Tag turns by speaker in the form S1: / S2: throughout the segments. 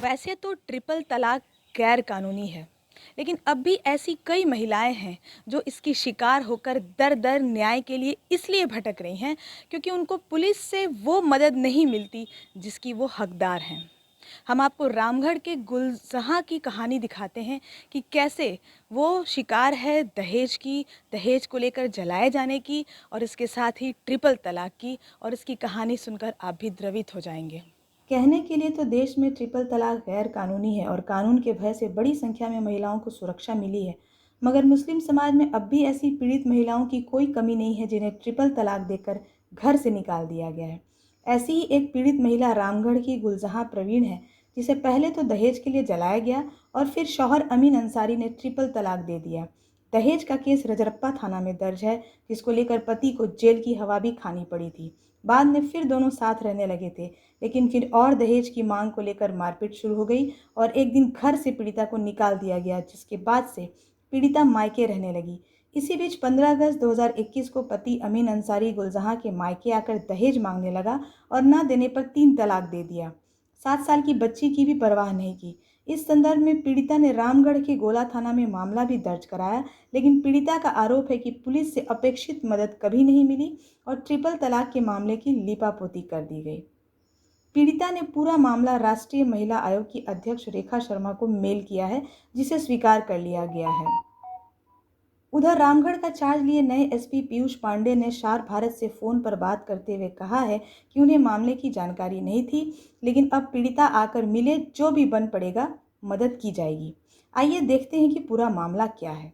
S1: वैसे तो ट्रिपल तलाक गैर कानूनी है, लेकिन अब भी ऐसी कई महिलाएं हैं जो इसकी शिकार होकर दर दर न्याय के लिए इसलिए भटक रही हैं क्योंकि उनको पुलिस से वो मदद नहीं मिलती जिसकी वो हकदार हैं। हम आपको रामगढ़ के गुलजहाँ की कहानी दिखाते हैं कि कैसे वो शिकार है दहेज की, दहेज को लेकर जलाए जाने की और इसके साथ ही ट्रिपल तलाक की, और इसकी कहानी सुनकर आप भी द्रवित हो जाएंगे।
S2: कहने के लिए तो देश में ट्रिपल तलाक गैर कानूनी है और कानून के भय से बड़ी संख्या में महिलाओं को सुरक्षा मिली है, मगर मुस्लिम समाज में अब भी ऐसी पीड़ित महिलाओं की कोई कमी नहीं है जिन्हें ट्रिपल तलाक देकर घर से निकाल दिया गया है। ऐसी ही एक पीड़ित महिला रामगढ़ की गुलजहाँ प्रवीण है, जिसे पहले तो दहेज के लिए जलाया गया और फिर शौहर अमीन अंसारी ने ट्रिपल तलाक दे दिया। दहेज का केस रजरप्पा थाना में दर्ज है, जिसको लेकर पति को जेल की हवा भी खानी पड़ी थी। बाद में फिर दोनों साथ रहने लगे थे, लेकिन फिर और दहेज की मांग को लेकर मारपीट शुरू हो गई और एक दिन घर से पीड़िता को निकाल दिया गया, जिसके बाद से पीड़िता मायके रहने लगी। इसी बीच 15 अगस्त 2021 को पति अमीन अंसारी गुलजहाँ के मायके आकर दहेज मांगने लगा और न देने पर 3 तलाक दे दिया। 7 साल की बच्ची की भी परवाह नहीं की। इस संदर्भ में पीड़िता ने रामगढ़ के गोला थाना में मामला भी दर्ज कराया, लेकिन पीड़िता का आरोप है कि पुलिस से अपेक्षित मदद कभी नहीं मिली और ट्रिपल तलाक के मामले की लीपापोती कर दी गई। पीड़िता ने पूरा मामला राष्ट्रीय महिला आयोग की अध्यक्ष रेखा शर्मा को मेल किया है, जिसे स्वीकार कर लिया गया है। उधर रामगढ़ का चार्ज लिए नए एसपी पीयूष पांडे ने शार्प भारत से फोन पर बात करते हुए कहा है कि उन्हें मामले की जानकारी नहीं थी, लेकिन अब पीड़िता आकर मिले, जो भी बन पड़ेगा मदद की जाएगी। आइए देखते हैं कि पूरा मामला क्या है।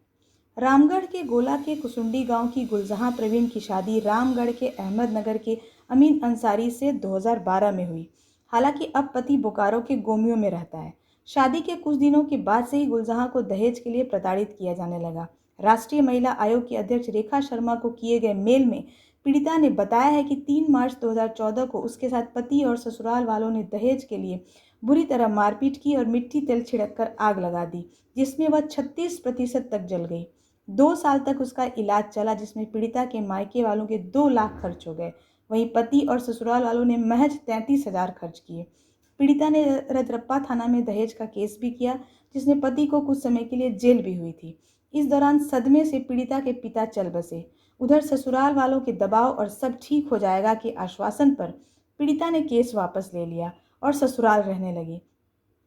S2: रामगढ़ के गोला के कुसुंडी गांव की गुलजहाँ प्रवीण की शादी रामगढ़ के अहमदनगर के अमीन अंसारी से 2012 में हुई। हालांकि अब पति बोकारो के गोमियों में रहता है। शादी के कुछ दिनों के बाद से ही गुलजहाँ को दहेज के लिए प्रताड़ित किया जाने लगा। राष्ट्रीय महिला आयोग की अध्यक्ष रेखा शर्मा को किए गए मेल में पीड़िता ने बताया है कि 3 मार्च 2014 को उसके साथ पति और ससुराल वालों ने दहेज के लिए बुरी तरह मारपीट की और मिट्टी तेल छिड़ककर आग लगा दी, जिसमें वह 36% तक जल गई। 2 साल तक उसका इलाज चला, जिसमें पीड़िता के मायके वालों के 2 लाख खर्च हो गए। वहीं पति और ससुराल वालों ने महज 33,000 खर्च किए। पीड़िता ने रजरप्पा थाना में दहेज का केस भी किया, जिसमें पति को कुछ समय के लिए जेल भी हुई थी। इस दौरान सदमे से पीड़िता के पिता चल बसे। उधर ससुराल वालों के दबाव और सब ठीक हो जाएगा के आश्वासन पर पीड़िता ने केस वापस ले लिया और ससुराल रहने लगी,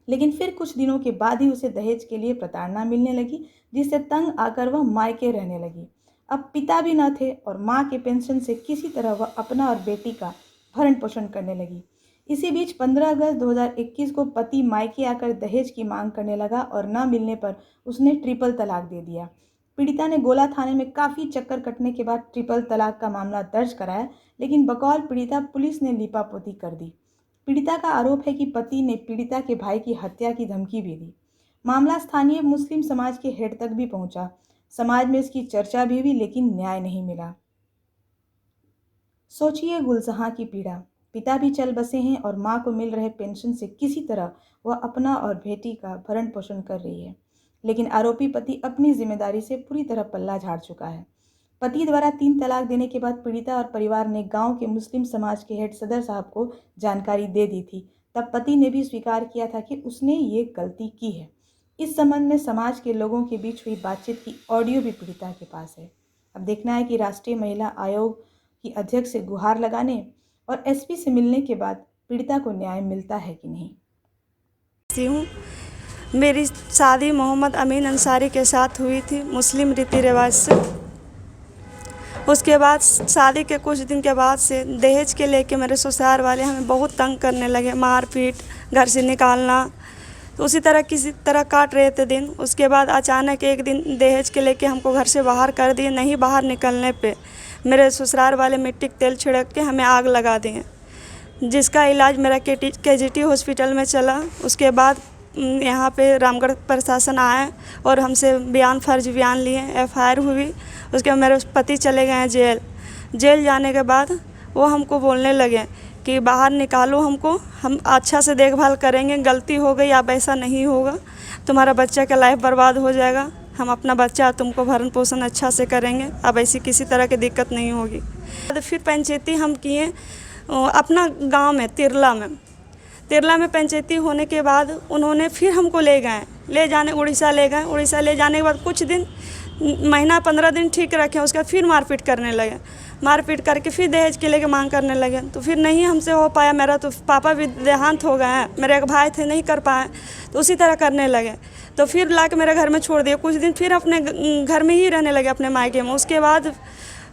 S2: लेकिन फिर कुछ दिनों के बाद ही उसे दहेज के लिए प्रताड़ना मिलने लगी, जिससे तंग आकर वह मायके रहने लगी। अब पिता भी न थे और मां के पेंशन से किसी तरह वह अपना और बेटी का भरण पोषण करने लगी। इसी बीच 15 अगस्त 2021 को पति मायके आकर दहेज की मांग करने लगा और न मिलने पर उसने ट्रिपल तलाक दे दिया। पीड़िता ने गोला थाने में काफ़ी चक्कर कटने के बाद ट्रिपल तलाक का मामला दर्ज कराया, लेकिन बकौल पीड़िता पुलिस ने लीपापोती कर दी। पीड़िता का आरोप है कि पति ने पीड़िता के भाई की हत्या की धमकी भी दी। मामला स्थानीय मुस्लिम समाज के हेड तक भी पहुंचा। समाज में इसकी चर्चा भी हुई, लेकिन न्याय नहीं मिला। सोचिए गुलजहाँ की पीड़ा। पिता भी चल बसे हैं और मां को मिल रहे पेंशन से किसी तरह वह अपना और बेटी का भरण पोषण कर रही है, लेकिन आरोपी पति अपनी जिम्मेदारी से पूरी तरह पल्ला झाड़ चुका है। पति द्वारा 3 तलाक देने के बाद पीड़िता और परिवार ने गांव के मुस्लिम समाज के हेड सदर साहब को जानकारी दे दी थी। तब पति ने भी स्वीकार किया था कि उसने ये गलती की है। इस संबंध में समाज के लोगों के बीच हुई बातचीत की ऑडियो भी पीड़िता के पास है। अब देखना है कि राष्ट्रीय महिला आयोग की अध्यक्ष से गुहार लगाने और एसपी से मिलने के बाद पीड़िता को न्याय मिलता है कि नहीं।
S3: मेरी शादी मोहम्मद अमीन अंसारी के साथ हुई थी मुस्लिम रीति रिवाज से। उसके बाद शादी के कुछ दिन के बाद से दहेज के लेके मेरे ससुराल वाले हमें बहुत तंग करने लगे, मारपीट, घर से निकालना। तो उसी तरह किसी तरह काट रहे थे दिन। उसके बाद अचानक एक दिन दहेज के लेके हमको घर से बाहर कर दिए। नहीं बाहर निकलने पे मेरे ससुराल वाले मिट्टी के तेल छिड़क के हमें आग लगा दिए, जिसका इलाज मेरा केजीटी हॉस्पिटल में चला। उसके बाद यहाँ पे रामगढ़ प्रशासन आए और हमसे फर्ज बयान लिए, एफआईआर हुई। उसके बाद मेरे पति चले गए जेल। जेल जाने के बाद वो हमको बोलने लगे कि बाहर निकालो हमको, हम अच्छा से देखभाल करेंगे, गलती हो गई अब ऐसा नहीं होगा, तुम्हारा बच्चा का लाइफ बर्बाद हो जाएगा, हम अपना बच्चा तुमको भरण पोषण अच्छा से करेंगे, अब ऐसी किसी तरह की दिक्कत नहीं होगी। फिर पंचायती हम किए अपना गांव में तिरला तिरला में पंचायती होने के बाद उन्होंने फिर हमको ले गए, उड़ीसा ले गए। उड़ीसा ले जाने के बाद कुछ दिन, महीना 15 दिन ठीक रखे, उसके बाद फिर मारपीट करने लगे। मारपीट करके फिर दहेज के लेके मांग करने लगे। तो फिर नहीं हमसे हो पाया, मेरा तो पापा भी देहांत हो गए हैं, मेरे एक भाई थे नहीं कर पाए, तो उसी तरह करने लगे। तो फिर ला के मेरे घर में छोड़ दिए। कुछ दिन फिर अपने घर में ही रहने लगे, अपने मायके में। उसके बाद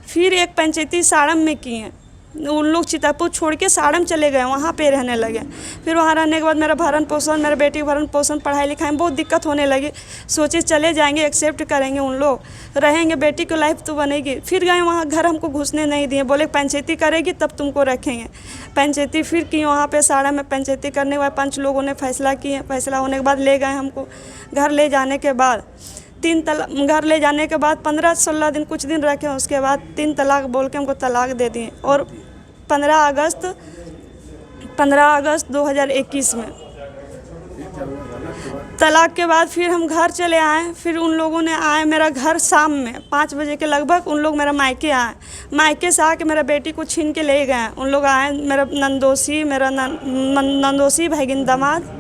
S3: फिर एक पंचायती साड़म में किए। उन लोग चितापुर छोड़ के साड़म चले गए, वहाँ पे रहने लगे। फिर वहाँ रहने के बाद मेरा भरण पोषण, मेरे बेटी का भरण पोषण, पढ़ाई लिखाई में बहुत दिक्कत होने लगी। सोचे चले जाएंगे, एक्सेप्ट करेंगे, उन लोग रहेंगे, बेटी को लाइफ तो बनेगी। फिर गए वहाँ, घर हमको घुसने नहीं दिए, बोले पंचायती करेगी तब तुमको रखेंगे। पंचायती फिर की वहाँ पे साड़ा में पंचायती करने के बाद 5 लोगों ने फैसला किए। फैसला होने के बाद ले गए हमको। घर ले जाने के बाद घर ले जाने के बाद 15-16 दिन कुछ दिन रखे। उसके बाद 3 तलाक बोल के हमको तलाक दे दिए। और 15 अगस्त 2021 में तलाक के बाद फिर हम घर चले आए। फिर उन लोगों ने आए मेरा घर शाम में 5 बजे के लगभग, उन लोग मेरा मायके आए। मायके से आके मेरा बेटी को छीन के ले गए। उन लोग आए, मेरा नंदोसी भैगिन दामाद।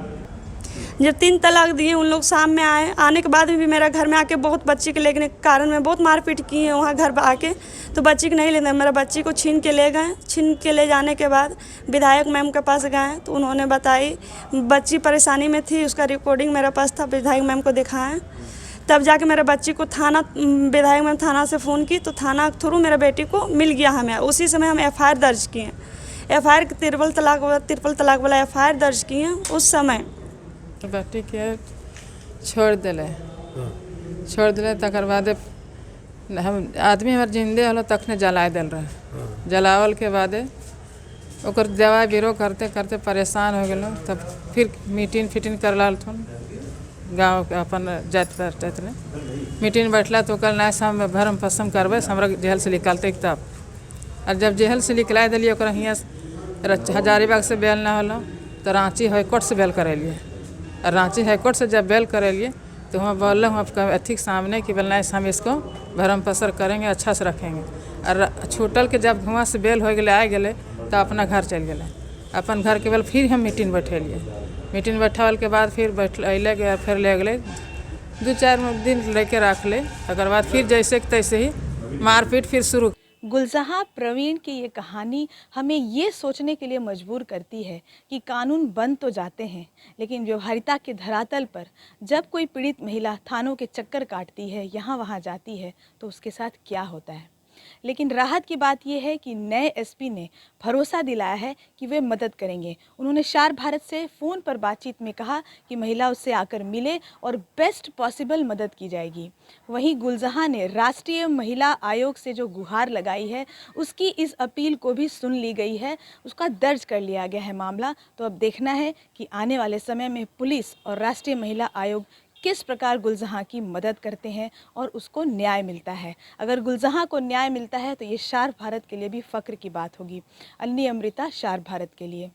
S3: जब 3 तलाक दिए, उन लोग शाम में आए। आने के बाद भी मेरा घर में आके बहुत बच्ची के लेने के कारण में बहुत मारपीट की है वहाँ घर पर आके। तो बच्ची को नहीं लेना, मेरा बच्ची को छीन के ले गए। छीन के ले जाने के बाद विधायक मैम के पास गए, तो उन्होंने बताई बच्ची परेशानी में थी, उसका रिकॉर्डिंग मेरे पास था, विधायक मैम को दिखाएं। तब जाके मेरे बच्ची को विधायक मैम थाना से फ़ोन की, तो थाना के थ्रू मेरा बेटी को मिल गया हमें। उसी समय हम FIR दर्ज किए। FIR ट्रिपल तलाक वाला FIR दर्ज किए उस समय।
S4: बेटी के छोड़ दिले तकर बाद हम आदमी हमारे जिंदे हलो तखने जलाए दिल रहे। जलावल के बाद ओकर दवा बीरो करते करते परेशान हो गए। तब फिर मीटिंग कर लालथुन गाँव के अपन जात ने मीटिंग बैठला। तो कल ना हम भरम पसम करबे, हमरा जेल से निकालते तब। और जब जेल से निकला दिलिए, हियाँ हजारीबाग से बेल ना होलो तो रांची हाईकोर्ट से बेल करेलिए। और रांची हाईकोर्ट से जब बेल करेलिए तो वहाँ बोल रहे आपका अथी के सामने कि बोलना हम इसको भरम पसर करेंगे, अच्छा से रखेंगे। और छूटल के जब वहाँ से बेल हो गए, आ गए, तो अपना घर चल गए। अपन घर के बेल फिर हम मीटिंग बैठेलिए। मीटिंग बैठावल के बाद फिर अले गए, फिर ले गए 2-4 दिन लेके रख ले। तकर बाद फिर जैसे तैसे ही मारपीट फिर शुरू।
S1: गुलजहाँ प्रवीण की ये कहानी हमें ये सोचने के लिए मजबूर करती है कि कानून बन तो जाते हैं, लेकिन व्यवहारिता के धरातल पर जब कोई पीड़ित महिला थानों के चक्कर काटती है, यहाँ वहाँ जाती है, तो उसके साथ क्या होता है। लेकिन राहत की बात यह है कि नए SP ने भरोसा दिलाया है कि वे मदद करेंगे। उन्होंने शार भारत से फ़ोन पर बातचीत में कहा कि महिला उससे आकर मिले और बेस्ट पॉसिबल मदद की जाएगी। वहीं गुलजहाँ ने राष्ट्रीय महिला आयोग से जो गुहार लगाई है, उसकी इस अपील को भी सुन ली गई है, उसका दर्ज कर लिया गया है मामला। तो अब देखना है कि आने वाले समय में पुलिस और राष्ट्रीय महिला आयोग किस प्रकार गुलजहाँ की मदद करते हैं और उसको न्याय मिलता है। अगर गुलजहाँ को न्याय मिलता है तो ये शार भारत के लिए भी फ़ख्र की बात होगी। अन्नी अमृता, शार भारत के लिए।